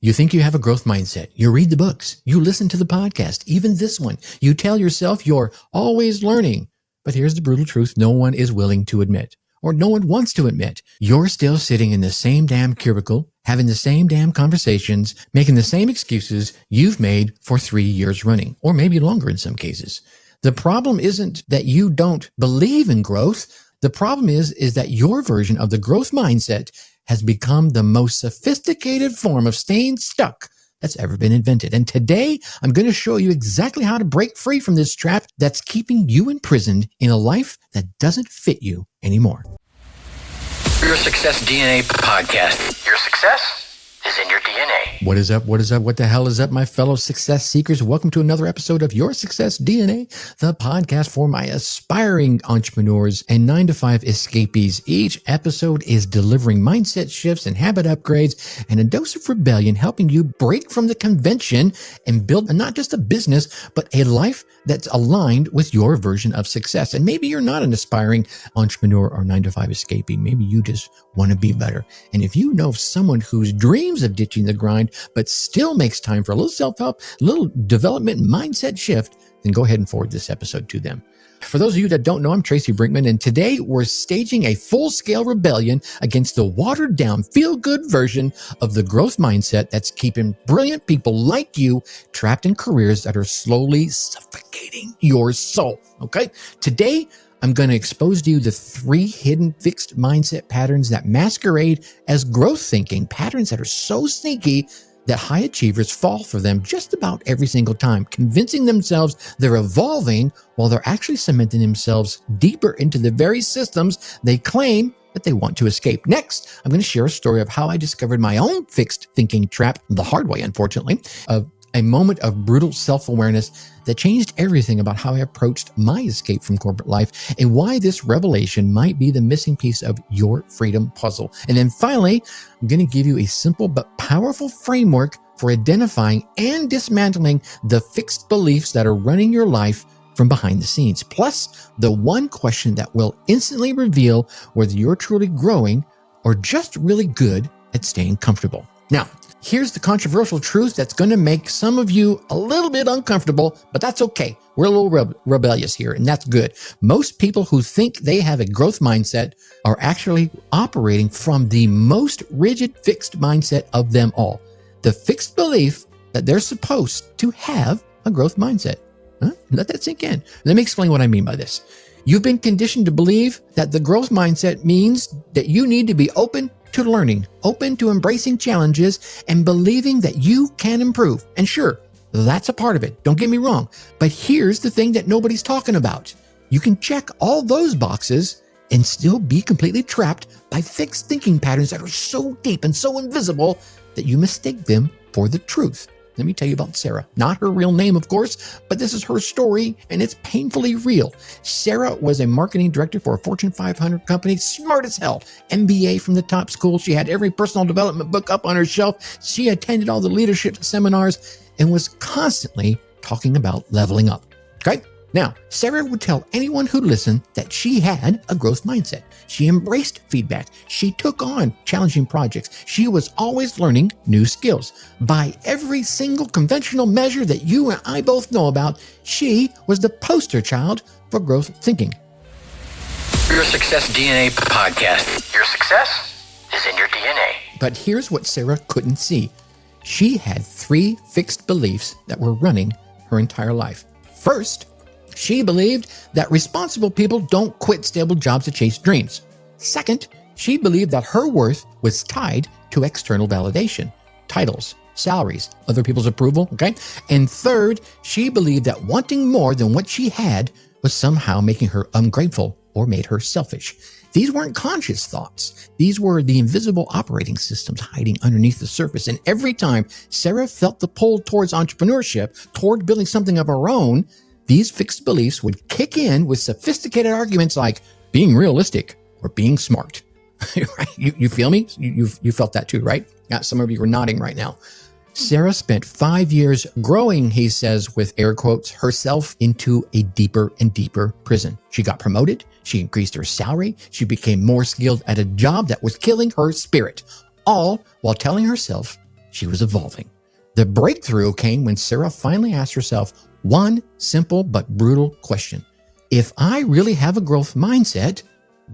You think you have a growth mindset. You read the books. You listen to the podcast, even this one. You tell yourself you're always learning. But here's the brutal truth no one is willing to admit, or no one wants to admit. You're still sitting in the same damn cubicle, having the same damn conversations, making the same excuses you've made for 3 years running, or maybe longer in some cases. The problem isn't that you don't believe in growth. The problem is that your version of the growth mindset has become the most sophisticated form of staying stuck that's ever been invented. And today, I'm going to show you exactly how to break free from this trap that's keeping you imprisoned in a life that doesn't fit you anymore. Your Success DNA podcast. Your success is in your DNA. What is up? What is up? What the hell is up, my fellow success seekers? Welcome to another episode of Your Success DNA, the podcast for my aspiring entrepreneurs and 9-to-5 escapees. Each episode is delivering mindset shifts and habit upgrades and a dose of rebellion, helping you break from the convention and build not just a business, but a life that's aligned with your version of success. And maybe you're not an aspiring entrepreneur or 9-to-5 escapee. Maybe you just want to be better. And if you know of someone whose dreams of ditching the grind, but still makes time for a little self-help, a little development mindset shift, then go ahead and forward this episode to them. For those of you that don't know, I'm Tracy Brinkman, and today we're staging a full-scale rebellion against the watered-down, feel-good version of the growth mindset that's keeping brilliant people like you trapped in careers that are slowly suffocating your soul, okay? Today, I'm going to expose to you the 3 hidden fixed mindset patterns that masquerade as growth thinking, patterns that are so sneaky that high achievers fall for them just about every single time, convincing themselves they're evolving while they're actually cementing themselves deeper into the very systems they claim that they want to escape. Next, I'm going to share a story of how I discovered my own fixed thinking trap, the hard way, unfortunately, of a moment of brutal self-awareness that changed everything about how I approached my escape from corporate life and why this revelation might be the missing piece of your freedom puzzle. And then finally, I'm going to give you a simple but powerful framework for identifying and dismantling the fixed beliefs that are running your life from behind the scenes. Plus, the one question that will instantly reveal whether you're truly growing or just really good at staying comfortable. Now, here's the controversial truth that's going to make some of you a little bit uncomfortable, but that's okay. We're a little rebellious here, and that's good. Most people who think they have a growth mindset are actually operating from the most rigid fixed mindset of them all. The fixed belief that they're supposed to have a growth mindset. Let that sink in. Let me explain what I mean by this. You've been conditioned to believe that the growth mindset means that you need to be open to learning, open to embracing challenges, and believing that you can improve. And sure, that's a part of it. Don't get me wrong. But here's the thing that nobody's talking about. You can check all those boxes and still be completely trapped by fixed thinking patterns that are so deep and so invisible that you mistake them for the truth. Let me tell you about Sarah. Not her real name, of course, but this is her story, and it's painfully real. Sarah was a marketing director for a Fortune 500 company, smart as hell, MBA from the top school. She had every personal development book up on her shelf. She attended all the leadership seminars and was constantly talking about leveling up. Okay? Now, Sarah would tell anyone who listened that she had a growth mindset. She embraced feedback. She took on challenging projects. She was always learning new skills. By every single conventional measure that you and I both know about, she was the poster child for growth thinking. Your Success DNA podcast. Your success is in your DNA. But here's what Sarah couldn't see. She had 3 fixed beliefs that were running her entire life. First, she believed that responsible people don't quit stable jobs to chase dreams. Second, she believed that her worth was tied to external validation, titles, salaries, other people's approval, okay? And third, she believed that wanting more than what she had was somehow making her ungrateful or made her selfish. These weren't conscious thoughts. These were the invisible operating systems hiding underneath the surface. And every time Sarah felt the pull towards entrepreneurship, toward building something of her own, these fixed beliefs would kick in with sophisticated arguments like being realistic or being smart. You feel me? You felt that too, right? Yeah, some of you are nodding right now. Sarah spent 5 years growing, he says, with air quotes, herself into a deeper and deeper prison. She got promoted. She increased her salary. She became more skilled at a job that was killing her spirit, all while telling herself She was evolving. The breakthrough came when Sarah finally asked herself one simple but brutal question. If I really have a growth mindset,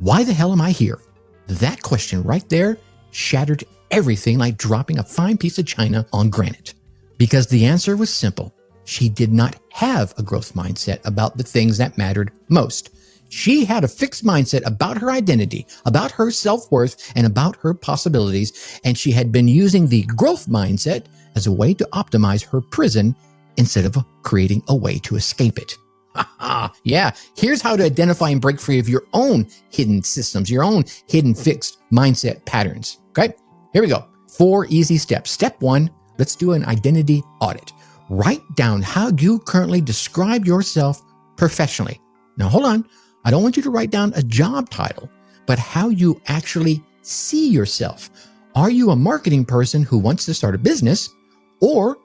why the hell am I here? That question right there shattered everything like dropping a fine piece of china on granite. Because the answer was simple. She did not have a growth mindset about the things that mattered most. She had a fixed mindset about her identity, about her self-worth, and about her possibilities, and she had been using the growth mindset as a way to optimize her prison instead of creating a way to escape it. Yeah, here's how to identify and break free of your own hidden systems, your own hidden fixed mindset patterns. Okay, here we go. 4 easy steps. Step 1, let's do an identity audit. Write down how you currently describe yourself professionally. Now, hold on. I don't want you to write down a job title, but how you actually see yourself. Are you a marketing person who wants to start a business, or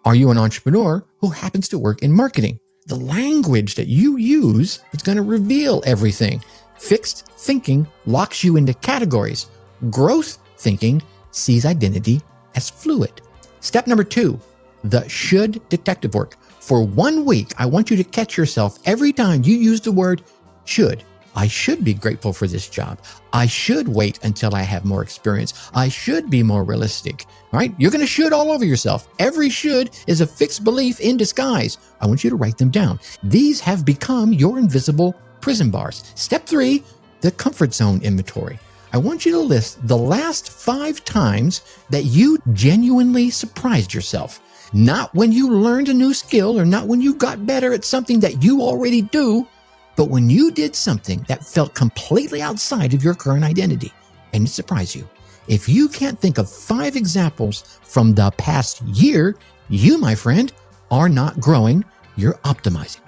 are you an entrepreneur who happens to work in marketing? The language that you use is going to reveal everything. Fixed thinking locks you into categories. Growth thinking sees identity as fluid. Step number 2, the should detective work. For 1 week, I want you to catch yourself every time you use the word should. I should be grateful for this job. I should wait until I have more experience. I should be more realistic, right? You're going to should all over yourself. Every should is a fixed belief in disguise. I want you to write them down. These have become your invisible prison bars. Step 3, the comfort zone inventory. I want you to list the last 5 times that you genuinely surprised yourself. Not when you learned a new skill or not when you got better at something that you already do, but when you did something that felt completely outside of your current identity and it surprised you. If you can't think of 5 examples from the past year, you, my friend, are not growing, you're optimizing.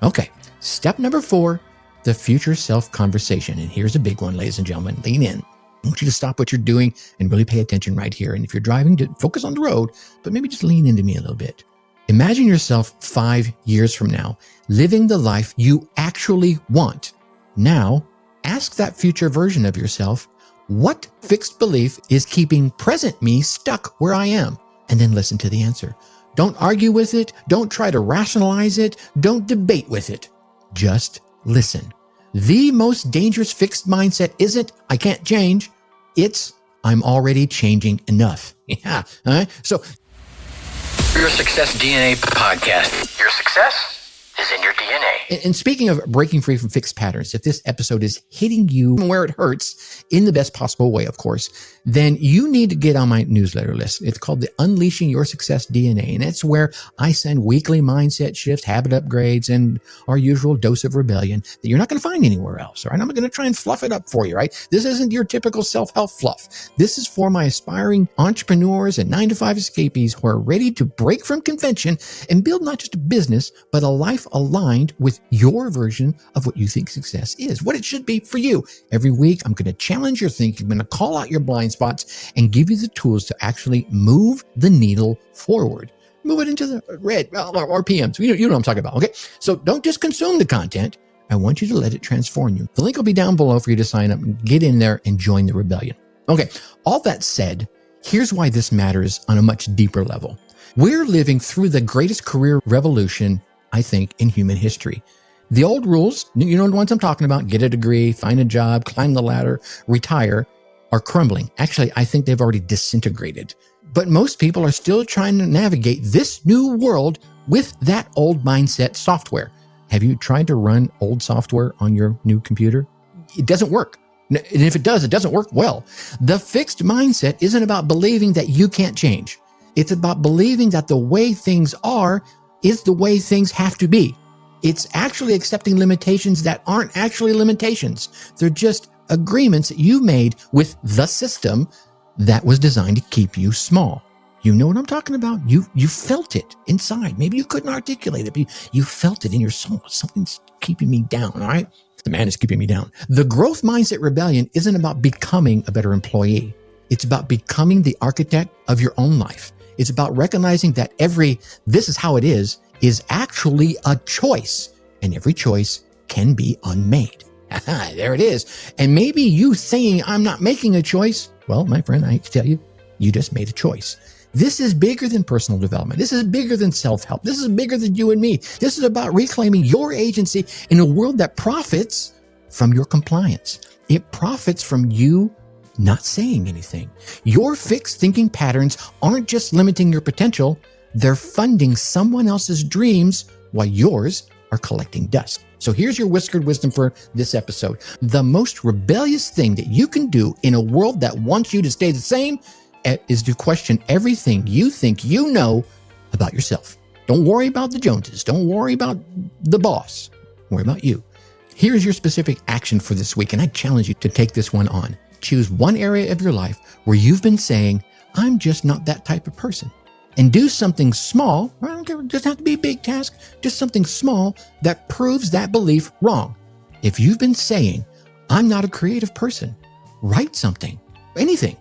Okay, step number 4, the future self conversation. And here's a big one, ladies and gentlemen, lean in. I want you to stop what you're doing and really pay attention right here. And if you're driving, to focus on the road, but maybe just lean into me a little bit. Imagine yourself 5 years from now, living the life you actually want. Now, ask that future version of yourself, what fixed belief is keeping present me stuck where I am? And then listen to the answer. Don't argue with it. Don't try to rationalize it. Don't debate with it. Just listen. The most dangerous fixed mindset isn't, I can't change. It's, I'm already changing enough. Yeah. All right. So, Your Success DNA podcast. Your success is in your DNA. And speaking of breaking free from fixed patterns, if this episode is hitting you where it hurts, in the best possible way, of course, then you need to get on my newsletter list. It's called the Unleashing Your Success DNA. And it's where I send weekly mindset shifts, habit upgrades, and our usual dose of rebellion that you're not going to find anywhere else. All right. I'm going to try and fluff it up for you, right? This isn't your typical self-help fluff. This is for my aspiring entrepreneurs and 9-to-5 escapees who are ready to break from convention and build not just a business, but a life aligned with your version of what you think success is, what it should be for you. Every week, I'm going to challenge your thinking. I'm going to call out your blind spots and give you the tools to actually move the needle forward. Move it into the red or PMs. You know what I'm talking about. Okay. So don't just consume the content. I want you to let it transform you. The link will be down below for you to sign up and get in there and join the rebellion. Okay. All that said, here's why this matters on a much deeper level. We're living through the greatest career revolution, I think, in human history. The old rules, you know the ones I'm talking about, get a degree, find a job, climb the ladder, retire, are crumbling. Actually, I think they've already disintegrated. But most people are still trying to navigate this new world with that old mindset software. Have you tried to run old software on your new computer? It doesn't work. And if it does, it doesn't work well. The fixed mindset isn't about believing that you can't change. It's about believing that the way things are is the way things have to be. It's actually accepting limitations that aren't actually limitations. They're just agreements that you made with the system that was designed to keep you small. You know what I'm talking about? You felt it inside. Maybe you couldn't articulate it, but you felt it in your soul. Something's keeping me down, all right? The man is keeping me down. The growth mindset rebellion isn't about becoming a better employee. It's about becoming the architect of your own life. It's about recognizing that this is how it is actually a choice, and every choice can be unmade. There it is. And maybe you saying, I'm not making a choice. Well, my friend, I tell you, you just made a choice. This is bigger than personal development. This is bigger than self-help. This is bigger than you and me. This is about reclaiming your agency in a world that profits from your compliance. It profits from you not saying anything. Your fixed thinking patterns aren't just limiting your potential, they're funding someone else's dreams while yours are collecting dust. So here's your whiskered wisdom for this episode. The most rebellious thing that you can do in a world that wants you to stay the same is to question everything you think you know about yourself. Don't worry about the Joneses. Don't worry about the boss. Worry about you. Here's your specific action for this week, and I challenge you to take this one on. Choose one area of your life where you've been saying, I'm just not that type of person. And do something small, I don't care, it doesn't have to be a big task, just something small that proves that belief wrong. If you've been saying, I'm not a creative person, write something, anything.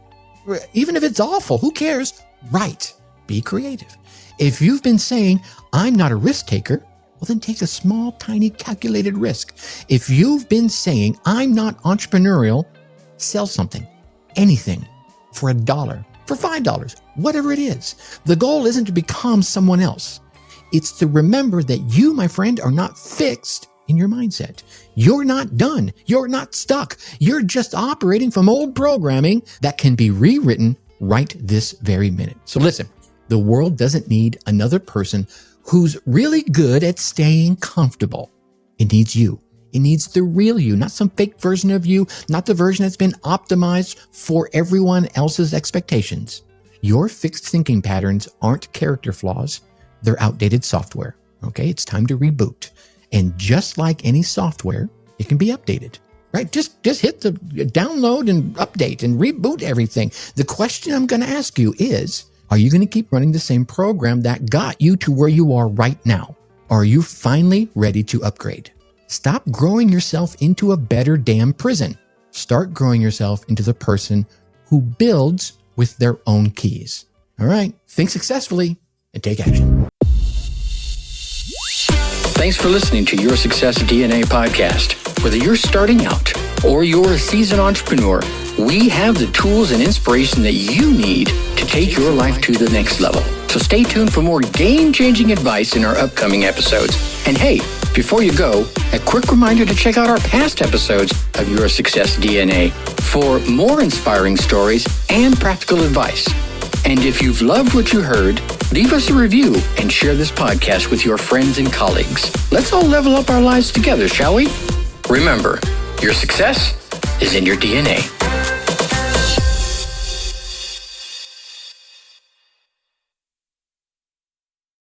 Even if it's awful, who cares? Write. Be creative. If you've been saying, I'm not a risk taker, well, then take a small, tiny, calculated risk. If you've been saying, I'm not entrepreneurial, sell something, anything, for $1, for $5, whatever it is. The goal isn't to become someone else. It's to remember that you, my friend, are not fixed in your mindset. You're not done. You're not stuck. You're just operating from old programming that can be rewritten right this very minute. So listen, the world doesn't need another person who's really good at staying comfortable. It needs you. It needs the real you, not some fake version of you, not the version that's been optimized for everyone else's expectations. Your fixed thinking patterns aren't character flaws. They're outdated software. Okay, it's time to reboot. And just like any software, it can be updated, right? Just hit the download and update and reboot everything. The question I'm going to ask you is, are you going to keep running the same program that got you to where you are right now? Or are you finally ready to upgrade? Stop growing yourself into a better damn prison. Start growing yourself into the person who builds with their own keys. All right, think successfully and take action. Thanks for listening to Your Success DNA podcast. Whether you're starting out or you're a seasoned entrepreneur, we have the tools and inspiration that you need to take your life to the next level. So stay tuned for more game-changing advice in our upcoming episodes. And hey, before you go, a quick reminder to check out our past episodes of Your Success DNA for more inspiring stories and practical advice. And if you've loved what you heard, leave us a review and share this podcast with your friends and colleagues. Let's all level up our lives together, shall we? Remember, your success is in your DNA.